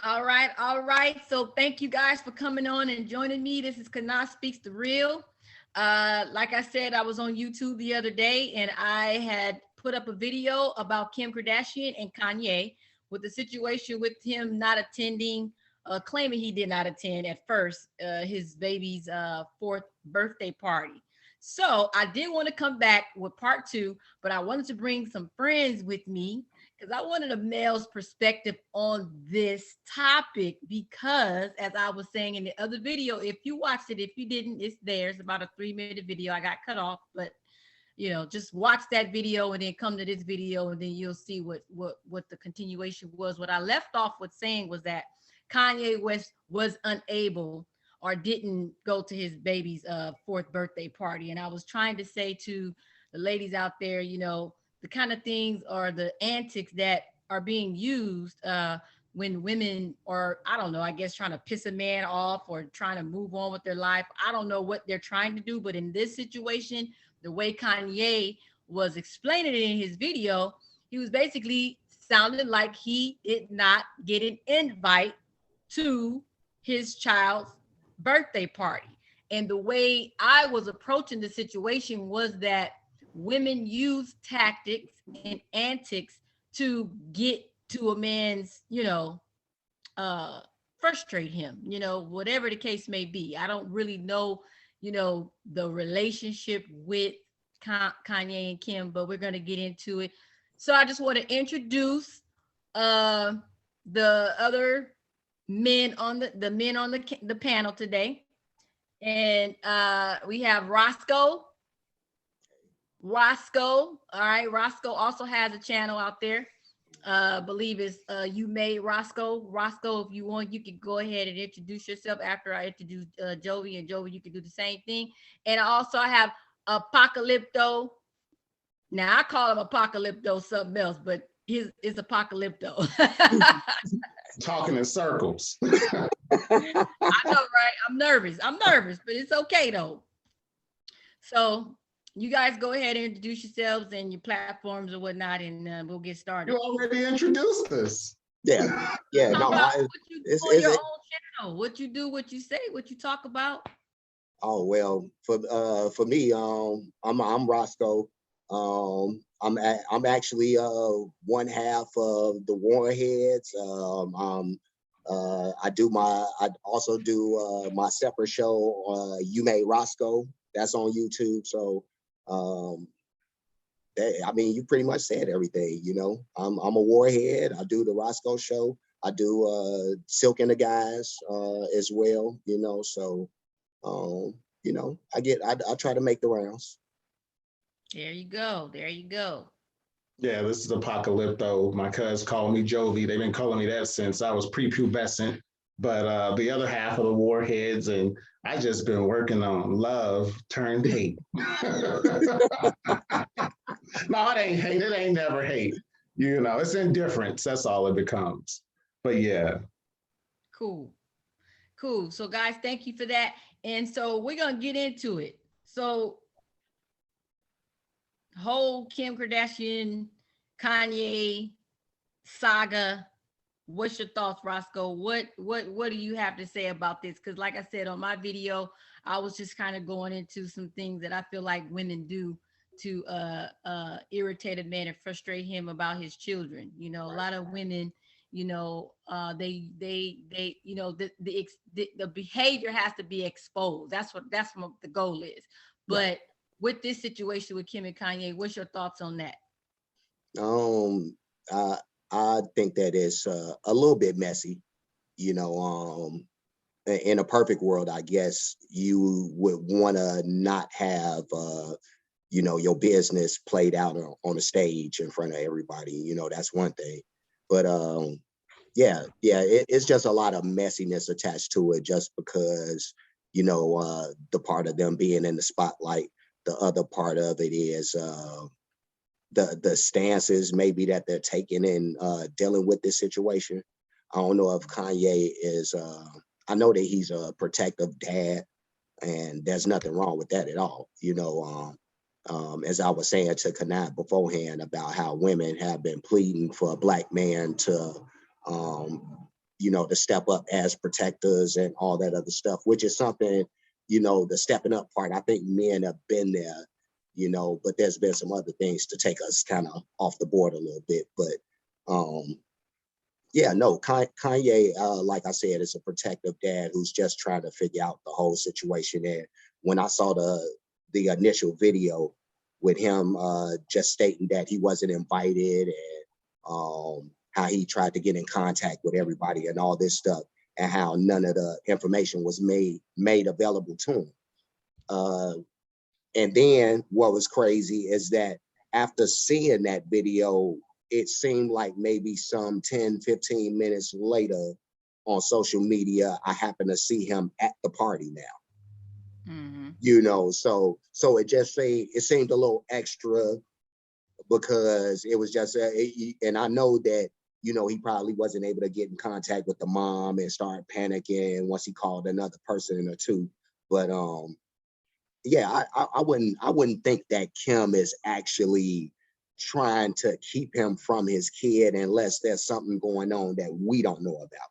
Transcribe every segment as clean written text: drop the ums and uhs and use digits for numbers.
All right, all right. So thank you guys for coming on and joining me. This is Kana Speaks the Real. Like I said, I was on YouTube the other day and I had put up a video about Kim Kardashian and Kanye with the situation with him not attending, claiming he did not attend at first his baby's fourth birthday party. So I did want to come back with part two, but I wanted to bring some friends with me because I wanted a male's perspective on this topic. Because, as I was saying in the other video, if you watched it, if you didn't, it's there. It's about a 3-minute video. I got cut off, but just watch that video and then come to this video, and then you'll see what the continuation was. What I left off with saying was that Kanye West was unable or didn't go to his baby's fourth birthday party, and I was trying to say to the ladies out there, the kind of things or the antics that are being used when women, or I don't know, I guess trying to piss a man off or trying to move on with their life. I don't know what they're trying to do, but in this situation, the way Kanye was explaining it in his video, he was basically sounding like he did not get an invite to his child's birthday party. And the way I was approaching the situation was that women use tactics and antics to get to a man's, frustrate him, whatever the case may be. I don't really know, the relationship with Kanye and Kim, but we're going to get into it. So I just want to introduce the other men on the panel today. And we have Roskoe. All right. Roskoe also has a channel out there. Believe it's you Made Roskoe. Roskoe, if you want, you can go ahead and introduce yourself after I introduce Joey, and Joey, you can do the same thing. And also I have Apocalypto. Now I call him Apocalypto something else, but his is Apocalypto. Talking in circles. I know, right? I'm nervous, but it's okay though. So you guys go ahead and introduce yourselves and your platforms or whatnot, and we'll get started. You already introduced us. Yeah. No, what you do on your own channel, what you do, what you say, what you talk about. Oh well, for me, I'm Roskoe. I'm actually one half of the Warheadx. I also do my separate show, You Made Roskoe. That's on YouTube. So you pretty much said everything. I'm a Warhead. I do the Roskoe show. I do Silk and the Guys as well. So I try to make the rounds. There you go. Yeah, this is Apocalypto. My cuz called me Jovi. They've been calling me that since I was prepubescent. But the other half of the Warheadx, and I just been working on love turned hate. No, it ain't hate. It ain't never hate. It's indifference. That's all it becomes. But yeah. Cool. So guys, thank you for that. And so we're gonna get into it. So whole Kim Kardashian, Kanye saga. What's your thoughts, Roskoe? What do you have to say about this? Because like I said on my video, I was just kind of going into some things that I feel like women do to irritate a man and frustrate him about his children. A lot of women, they the behavior has to be exposed. That's what the goal is. But with this situation with Kim and Kanye, what's your thoughts on that? I think that it's a little bit messy. In a perfect world, I guess you would want to not have your business played out on a stage in front of everybody. That's one thing. But it's just a lot of messiness attached to it, just because the part of them being in the spotlight. The other part of it is the stances maybe that they're taking in dealing with this situation. I don't know if Kanye is. I know that he's a protective dad, and there's nothing wrong with that at all. As I was saying to Channah beforehand about how women have been pleading for a black man to you know, to step up as protectors and all that other stuff, which is something, you know, the stepping up part, I think men have been there, you know, but there's been some other things to take us kind of off the board a little bit. But yeah, no, Kanye, like I said, is a protective dad who's just trying to figure out the whole situation. And when I saw the initial video with him just stating that he wasn't invited, and how he tried to get in contact with everybody and all this stuff, and how none of the information was made available to him. And then what was crazy is that after seeing that video, it seemed like maybe some 10, 15 minutes later on social media, I happened to see him at the party now. Mm-hmm. You know, so it seemed a little extra, because it was just, and I know that, you know, he probably wasn't able to get in contact with the mom and start panicking once he called another person or two. But yeah, I wouldn't think that Kim is actually trying to keep him from his kid unless there's something going on that we don't know about,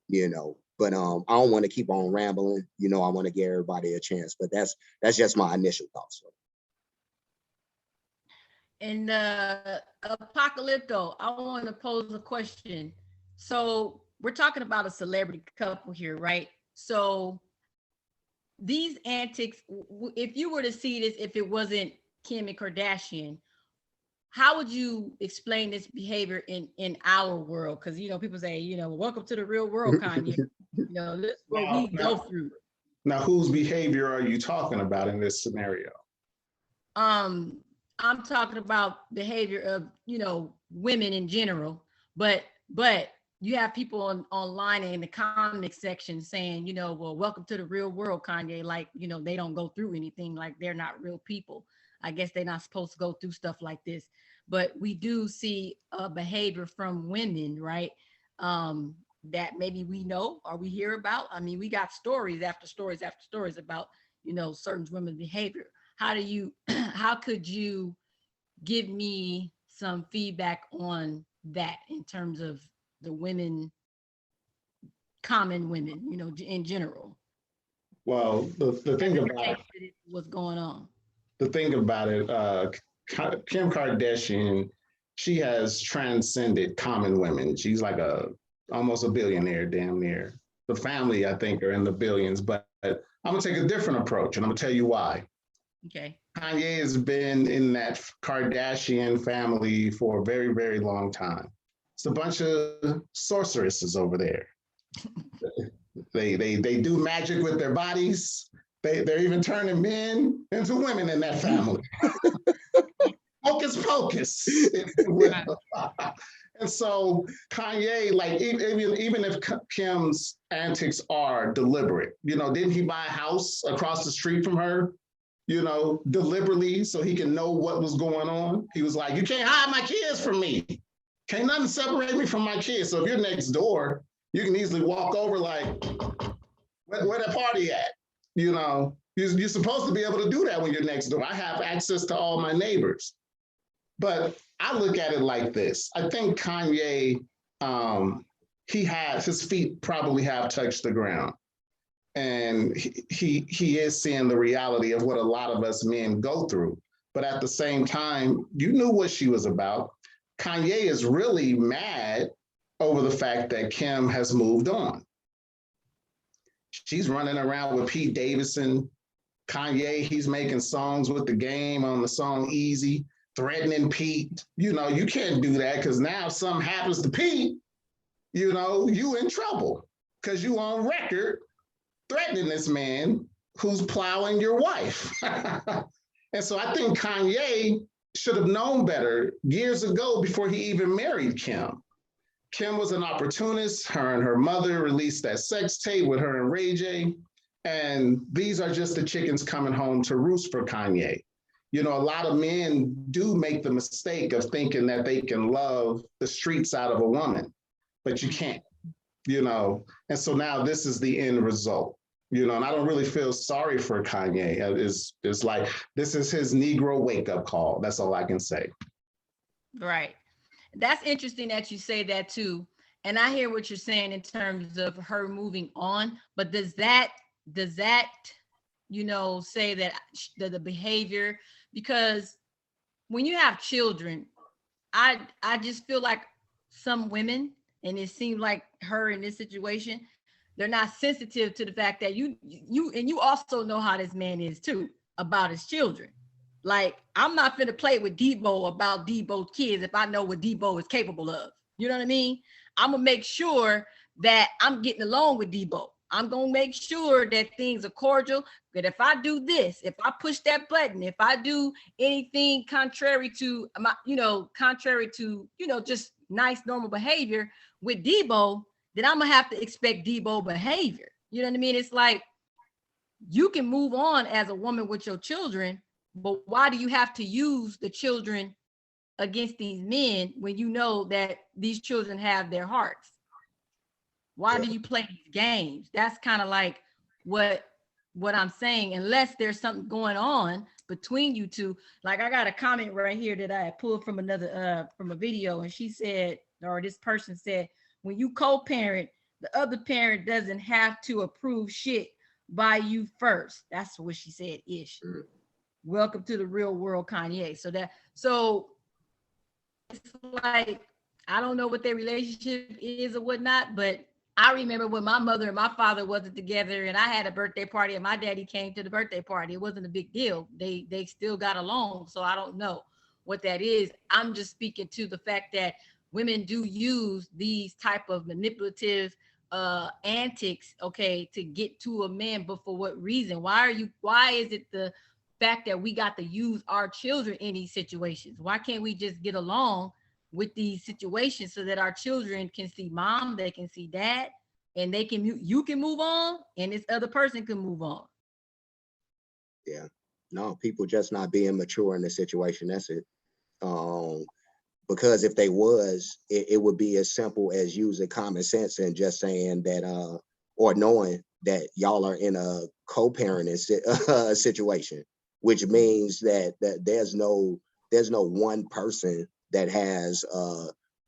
you know. But I don't want to keep on rambling, you know. I want to give everybody a chance, but that's just my initial thoughts. And Apocalypto, I want to pose a question. So we're talking about a celebrity couple here, right? So these antics, if you were to see this, if it wasn't Kim and Kardashian, how would you explain this behavior in our world? Because, you know, people say, you know, welcome to the real world, Kanye. You know, this is what we go through. Now, whose behavior are you talking about in this scenario? I'm talking about behavior of, you know, women in general, but you have people online in the comment section saying, you know, well, welcome to the real world, Kanye. Like, you know, they don't go through anything, like they're not real people. I guess they're not supposed to go through stuff like this. But we do see a behavior from women, right? That maybe we know or we hear about. I mean, we got stories after stories after stories about, you know, certain women's behavior. How could you give me some feedback on that in terms of the women, common women, you know, in general? Well, the thing about what's going on. The thing about it, Kim Kardashian, she has transcended common women. She's like almost a billionaire, damn near. The family, I think, are in the billions, but I'm gonna take a different approach, and I'm gonna tell you why. Okay. Kanye has been in that Kardashian family for a very, very long time. It's a bunch of sorceresses over there. They do magic with their bodies. They're even turning men into women in that family. Hocus pocus. And so Kanye, like, even if Kim's antics are deliberate, you know, didn't he buy a house across the street from her, you know, deliberately so he can know what was going on? He was like, you can't hide my kids from me. Can't nothing separate me from my kids. So if you're next door, you can easily walk over like, where that party at? You know, you're supposed to be able to do that when you're next door. I have access to all my neighbors. But I look at it like this. I think Kanye, his feet probably have touched the ground. And he is seeing the reality of what a lot of us men go through. But at the same time, you knew what she was about. Kanye is really mad over the fact that Kim has moved on. She's running around with Pete Davidson. Kanye, he's making songs with The Game on the song Easy, threatening Pete. You know, you can't do that because now if something happens to Pete, you know, you in trouble because you on record threatening this man who's plowing your wife. And so I think Kanye should have known better years ago before he even married Kim. Kim was an opportunist. Her and her mother released that sex tape with her and Ray J. And these are just the chickens coming home to roost for Kanye. You know, a lot of men do make the mistake of thinking that they can love the streets out of a woman, but you can't, you know. And so now this is the end result, you know, and I don't really feel sorry for Kanye. It's like, this is his Negro wake-up call. That's all I can say. Right. That's interesting that you say that too. And I hear what you're saying in terms of her moving on, but does that, say that the behavior, because when you have children, I just feel like some women, and it seems like her in this situation, they're not sensitive to the fact that you also know how this man is too about his children. Like, I'm not gonna play with Debo about Debo's kids if I know what Debo is capable of. You know what I mean? I'm gonna make sure that I'm getting along with Debo. I'm gonna make sure that things are cordial. But if I do this, if I push that button, if I do anything contrary to my, just nice normal behavior with Debo, then I'm gonna have to expect Debo behavior. You know what I mean? It's like, you can move on as a woman with your children, but why do you have to use the children against these men when you know that these children have their hearts? Why do you play these games? That's kind of like what I'm saying. Unless there's something going on between you two. Like, I got a comment right here that I pulled from from a video, and she said, or this person said, when you co-parent, the other parent doesn't have to approve shit by you first. That's what she said ish. Welcome to the real world, Kanye. So it's like, I don't know what their relationship is or whatnot, but I remember when my mother and my father wasn't together, and I had a birthday party, and my daddy came to the birthday party. It wasn't a big deal. They still got along. So I don't know what that is. I'm just speaking to the fact that women do use these type of manipulative antics, okay, to get to a man, but for what reason? Why is it the fact that we got to use our children in these situations? Why can't we just get along with these situations so that our children can see mom, they can see dad, and you can move on, and this other person can move on? Yeah, no, people just not being mature in the situation. That's it. Because if they was, it would be as simple as using common sense and just saying that, or knowing that y'all are in a co-parenting situation, which means that there's no one person that has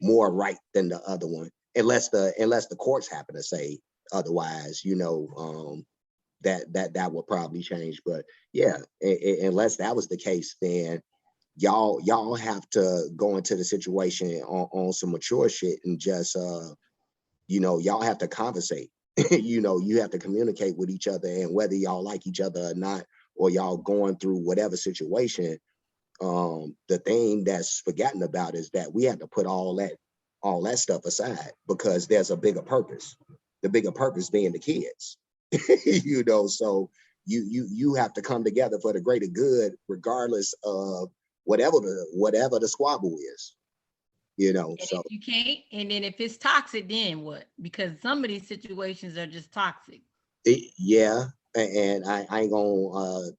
more right than the other one, unless the courts happen to say otherwise. That will probably change. But yeah, unless that was the case, then y'all have to go into the situation on some mature shit and just y'all have to conversate. You have to communicate with each other, and whether y'all like each other or not, or y'all going through whatever situation, the thing that's forgotten about is that we have to put all that stuff aside, because there's a bigger purpose. The bigger purpose being the kids. So you have to come together for the greater good, regardless of whatever the squabble is. And So if you can't, and then if it's toxic, then what? Because some of these situations are just toxic. Yeah, and I ain't gonna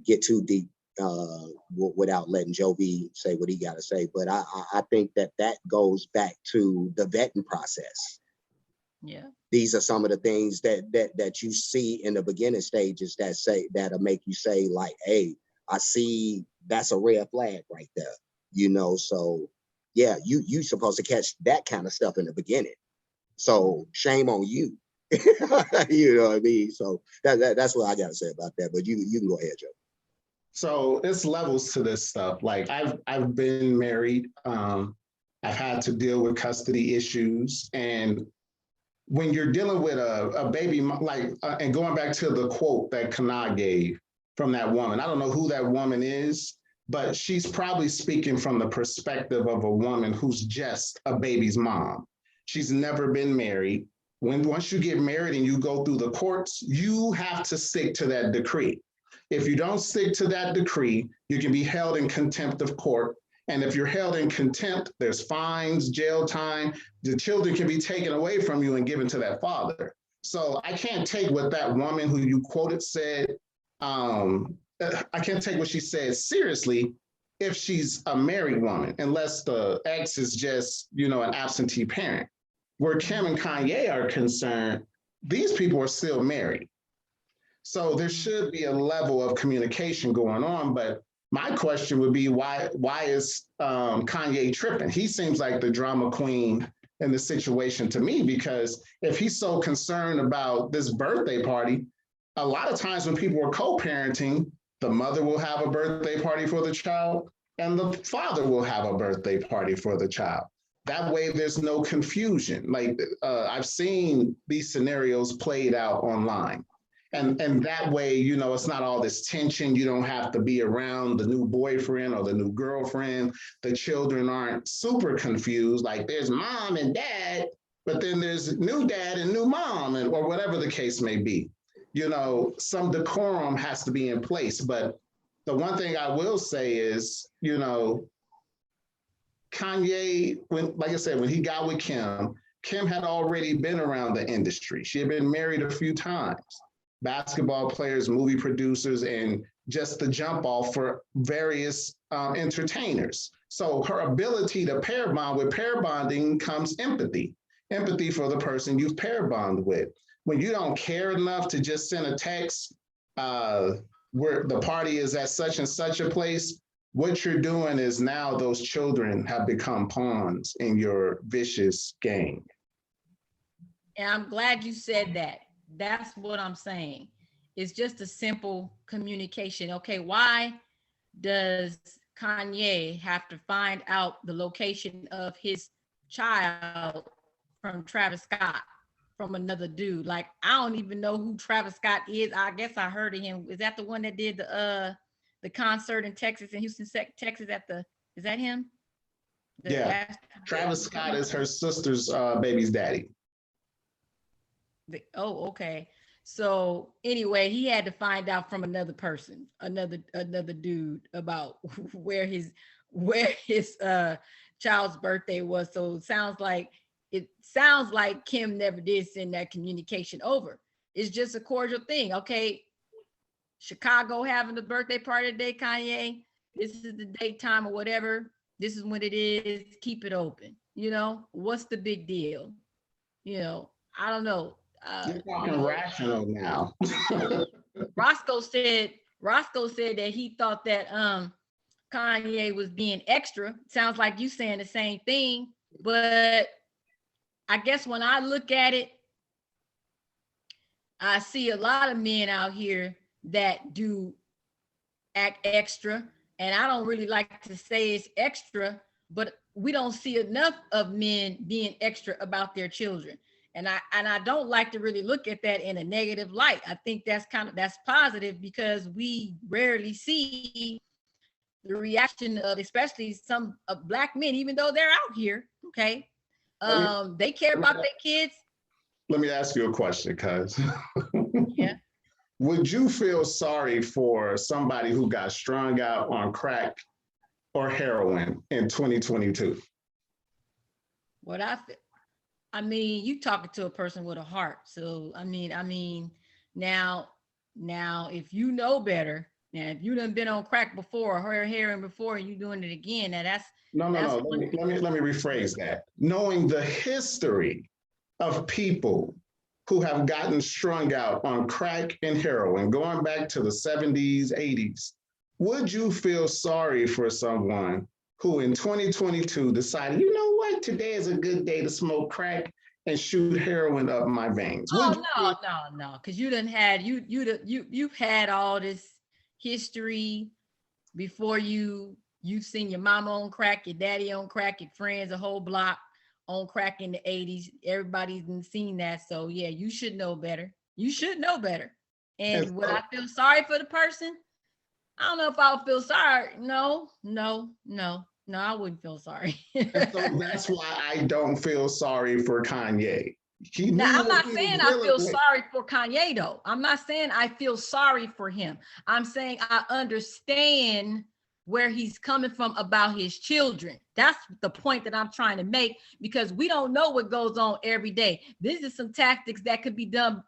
get too deep without letting Joe B say what he got to say, but I think that goes back to the vetting process. Yeah, these are some of the things that you see in the beginning stages that'll make you say, like, hey, I see that's a red flag right there. So yeah, you supposed to catch that kind of stuff in the beginning. So shame on you. You know what I mean? So that's what I gotta say about that. But you can go ahead, Joe. So it's levels to this stuff. Like, I've been married. I've had to deal with custody issues, and when you're dealing with a baby, and going back to the quote that Channah gave from that woman, I don't know who that woman is, but she's probably speaking from the perspective of a woman who's just a baby's mom. She's never been married. Once you get married and you go through the courts, you have to stick to that decree. If you don't stick to that decree, you can be held in contempt of court. And if you're held in contempt, there's fines, jail time. The children can be taken away from you and given to that father. So I can't take what that woman who you quoted said. I can't take what she said seriously if she's a married woman, unless the ex is just, an absentee parent. Where Kim and Kanye are concerned, these people are still married. So there should be a level of communication going on. But my question would be, why is Kanye tripping? He seems like the drama queen in the situation to me, because if he's so concerned about this birthday party, a lot of times when people are co-parenting, the mother will have a birthday party for the child and the father will have a birthday party for the child. That way there's no confusion. Like I've seen these scenarios played out online. And that way, you know, it's not all this tension. You don't have to be around the new boyfriend or the new girlfriend. The children aren't super confused. Like there's mom and dad, but then there's new dad and new mom, and, or whatever the case may be. You know, some decorum has to be in place. But the one thing I will say is, you know, Kanye, when, like I said, when he got with Kim, Kim had already been around the industry. She had been married a few times. Basketball players, movie producers, and just the jump off for various entertainers. So her ability to pair bond, with pair bonding comes empathy, empathy for the person you've pair bond with. When you don't care enough to just send a text, where the party is at such and such a place, what you're doing is now those children have become pawns in your vicious game. And I'm glad you said that. That's what I'm saying. It's just a simple communication. Okay, why does Kanye have to find out the location of his child from Travis Scott, from another dude? Like, I don't even know who Travis Scott is. I guess I heard of him. Is that the one that did the concert in Texas, in Houston, Texas at the, is that him? Yeah, Travis Scott is her sister's baby's daddy. Oh, okay. So anyway, he had to find out from another person, another dude, about where his child's birthday was. So it sounds like Kim never did send that communication over. It's just a cordial thing. Okay, Chicago having the birthday party today, Kanye. This is the date, time, or whatever. This is when it is. Keep it open. You know, what's the big deal? You know, I don't know. You're talking rational now. Roskoe said that he thought that Kanye was being extra. Sounds like you saying the same thing, but I guess when I look at it, I see a lot of men out here that do act extra, and I don't really like to say it's extra, but we don't see enough of men being extra about their children. And I don't like to really look at that in a negative light. I think that's positive, because we rarely see the reaction of, especially some Black men, even though they're out here, okay? They care about their kids. Let me ask you a question, cuz. Yeah. Would you feel sorry for somebody who got strung out on crack or heroin in 2022? What I mean, you talking to a person with a heart. So I mean, now if you know better, now if you done been on crack before or heroin before and you doing it again, now that's no. Let me rephrase that. Knowing the history of people who have gotten strung out on crack and heroin, going back to the 70s, 80s, would you feel sorry for someone who in 2022 decided, you know what, today is a good day to smoke crack and shoot heroin up my veins? No, because you've had all this history before you've seen your mama on crack, your daddy on crack, your friends, a whole block on crack in the 80s. Everybody's seen that. So yeah, you should know better. You should know better. And would I feel sorry for the person? I don't know if I would feel sorry. No, I wouldn't feel sorry. So that's why I don't feel sorry for Kanye. Now, I'm not saying I feel sorry for Kanye, though. I'm not saying I feel sorry for him. I'm saying I understand where he's coming from about his children. That's the point that I'm trying to make, because we don't know what goes on every day. This is some tactics that could be done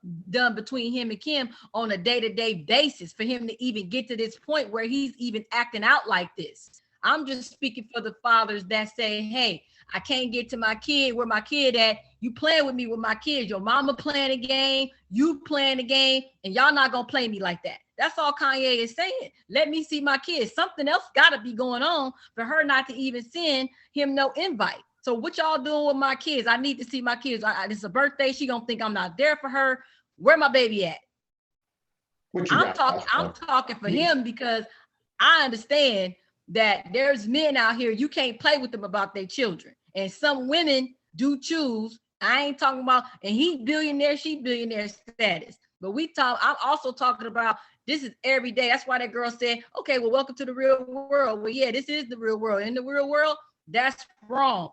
between him and Kim on a day-to-day basis for him to even get to this point where he's even acting out like this. I'm just speaking for the fathers that say, hey, I can't get to my kid, where my kid at. You playing with me with my kids. Your mama playing a game, you playing a game, and y'all not gonna play me like that. That's all Kanye is saying. Let me see my kids. Something else gotta be going on for her not to even send him no invite. So what y'all doing with my kids? I need to see my kids. It's a birthday. She gonna think I'm not there for her. Where my baby at? I'm talking for him because I understand that there's men out here, you can't play with them about their children. And some women do choose. I ain't talking about, and he billionaire, she billionaire status. But I'm also talking about this is every day. That's why that girl said, okay, well, welcome to the real world. Well, yeah, this is the real world. In the real world, that's wrong.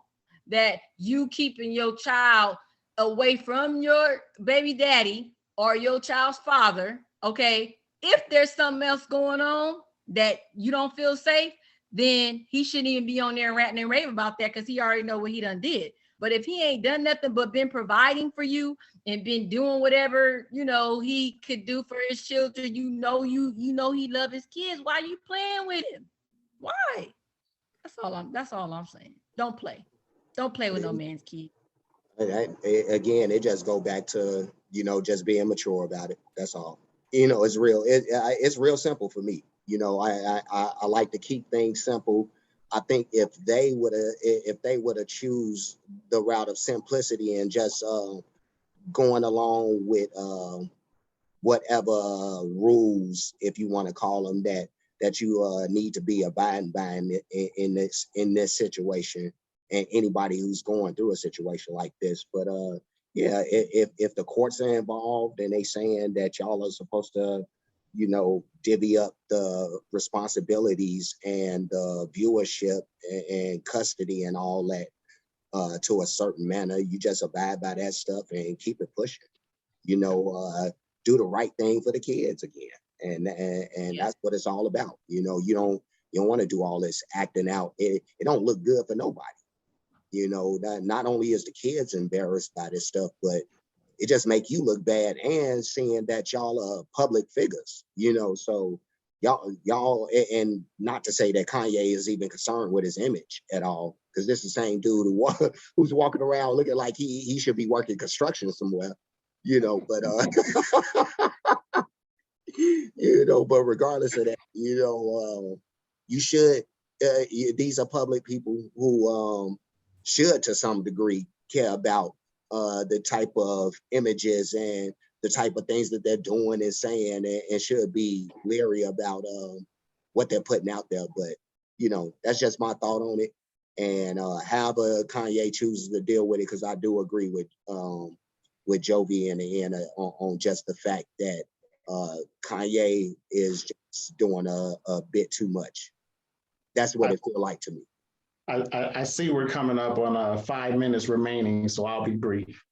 That you keeping your child away from your baby daddy or your child's father, okay? If there's something else going on that you don't feel safe, then he shouldn't even be on there ranting and raving about that because he already know what he done did. But if he ain't done nothing but been providing for you and been doing whatever, he could do for his children, you know he love his kids. Why are you playing with him? Why? That's all I'm saying. Don't play with no man's kid. Again, it just go back to, just being mature about it. That's all. It's real. It's real simple for me. I like to keep things simple. I think if they would have choose the route of simplicity and just going along with whatever rules, if you want to call them that you need to be abiding by in this situation, and anybody who's going through a situation like this. But yeah, if the courts are involved and they saying that y'all are supposed to, divvy up the responsibilities and the viewership and custody and all that to a certain manner, you just abide by that stuff and keep it pushing. Do the right thing for the kids again, and yeah. That's what it's all about. You don't want to do all this acting out. It don't look good for nobody. Not only is the kids embarrassed by this stuff, but it just make you look bad, and seeing that y'all are public figures, so y'all, and not to say that Kanye is even concerned with his image at all, because this is the same dude who's walking around looking like he should be working construction somewhere, but but regardless of that, you should, these are public people who should to some degree care about the type of images and the type of things that they're doing and saying, and should be leery about what they're putting out there. But that's just my thought on it. And however Kanye chooses to deal with it, because I do agree with Jovi and Anna on just the fact that Kanye is just doing a bit too much. That's what it feels like to me. I see we're coming up on 5 minutes remaining, so I'll be brief.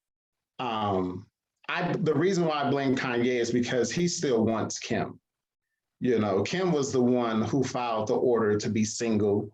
The reason why I blame Kanye is because he still wants Kim. Kim was the one who filed the order to be single.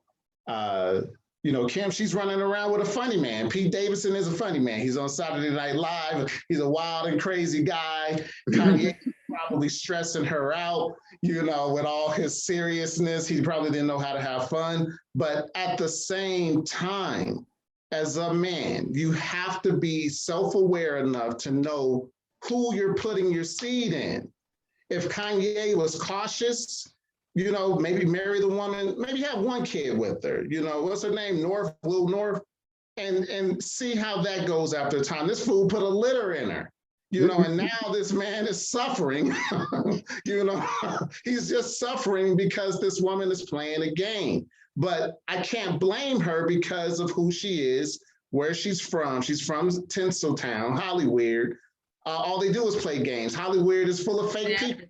Kim, she's running around with a funny man. Pete Davidson is a funny man. He's on Saturday Night Live. He's a wild and crazy guy. Kanye probably stressing her out, with all his seriousness. He probably didn't know how to have fun. But at the same time, as a man, you have to be self-aware enough to know who you're putting your seed in. If Kanye was cautious, maybe marry the woman, maybe have one kid with her, what's her name? Will North, and see how that goes after a time. This fool put a litter in her, and now this man is suffering, he's just suffering because this woman is playing a game. But I can't blame her because of who she is, where she's from. She's from Tinseltown, Hollywood. All they do is play games. Hollywood is full of fake people.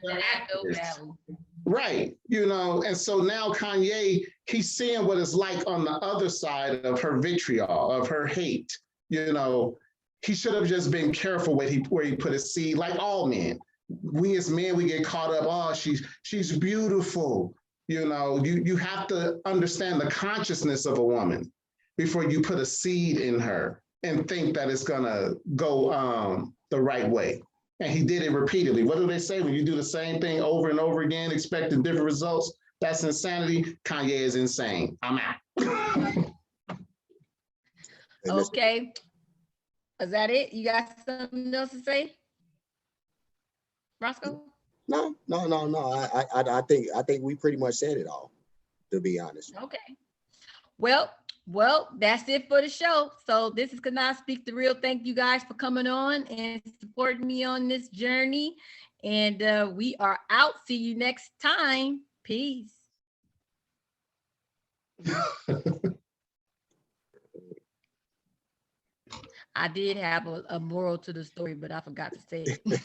Right, and so now Kanye, he's seeing what it's like on the other side of her vitriol, of her hate. He should have just been careful where he put his seed, like all men. We as men, we get caught up, oh, she's beautiful. You have to understand the consciousness of a woman before you put a seed in her and think that it's gonna go the right way. And he did it repeatedly. What do they say? When you do the same thing over and over again, expecting different results, that's insanity. Kanye is insane. I'm out. Okay. Is that it? You got something else to say, Roskoe? No. I think we pretty much said it all, to be honest. Okay. Well, Well, that's it for the show. So this is Kanye Speak the Real. Thank you guys for coming on and supporting me on this journey. And we are out. See you next time. Peace. I did have a moral to the story, but I forgot to say it.